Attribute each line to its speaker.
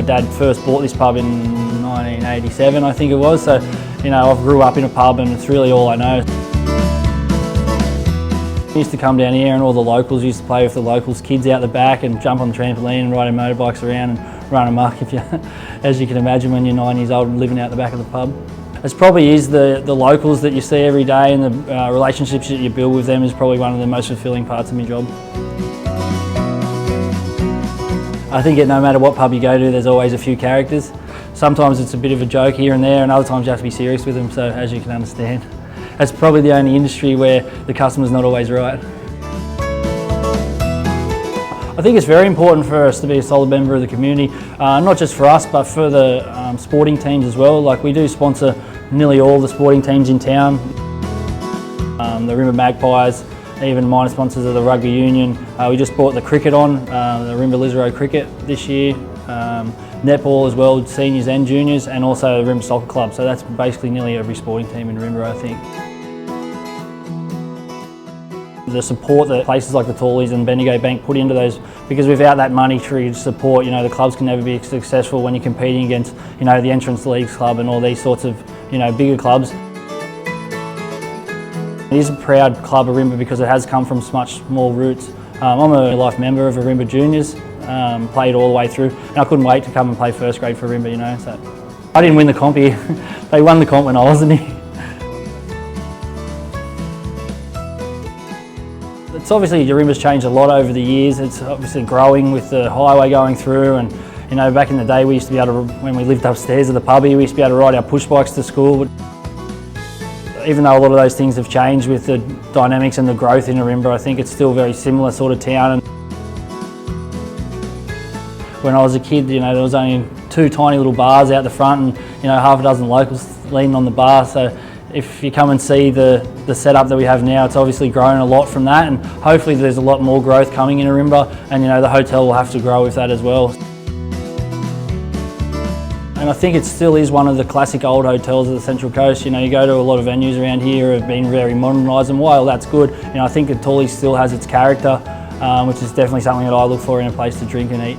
Speaker 1: dad first bought this pub in 1987, I think it was. So, you know, I grew up in a pub and it's really all I know. I used to come down here and all the locals used to play with the locals' kids out the back and jump on the trampoline and ride their motorbikes around and run amok, as you can imagine when you're 9 years old and living out the back of the pub. It probably is the locals that you see every day and the relationships that you build with them is probably one of the most fulfilling parts of my job. I think no matter what pub you go to, there's always a few characters. Sometimes it's a bit of a joke here and there, and other times you have to be serious with them, so as you can understand. That's probably the only industry where the customer's not always right. I think it's very important for us to be a solid member of the community, not just for us but for the sporting teams as well. Like, we do sponsor nearly all the sporting teams in town. The Rimba Magpies, even minor sponsors of the rugby union. We just brought the cricket on, the Rimba Lisarow cricket this year. Netball as well, seniors and juniors, and also the Rimba Soccer Club. So that's basically nearly every sporting team in Rimba, I think. The support that places like the Tallies and Bendigo Bank put into those, because without that monetary support, you know, the clubs can never be successful when you're competing against, you know, the Entrance Leagues Club and all these sorts of, you know, bigger clubs. It is a proud club of Rimba because it has come from much small roots. I'm a life member of Rimba Juniors, played all the way through, and I couldn't wait to come and play first grade for Rimba, you know. So I didn't win the comp here. They won the comp when I wasn't here. It's obviously, Rimba's changed a lot over the years. It's obviously growing with the highway going through, and you know, back in the day we used to be able to, when we lived upstairs of the pub here, we used to be able to ride our push bikes to school. But even though a lot of those things have changed with the dynamics and the growth in Rimba, I think it's still a very similar sort of town. And when I was a kid, you know, there was only 2 tiny little bars out the front and, you know, half a dozen locals leaning on the bar. So if you come and see the setup that we have now, it's obviously grown a lot from that, and hopefully there's a lot more growth coming in Rimba, and you know, the hotel will have to grow with that as well. And I think it still is one of the classic old hotels of the Central Coast. You know, you go to a lot of venues around here have been very modernised, and while that's good, you know, I think the Tallies still has its character, which is definitely something that I look for in a place to drink and eat.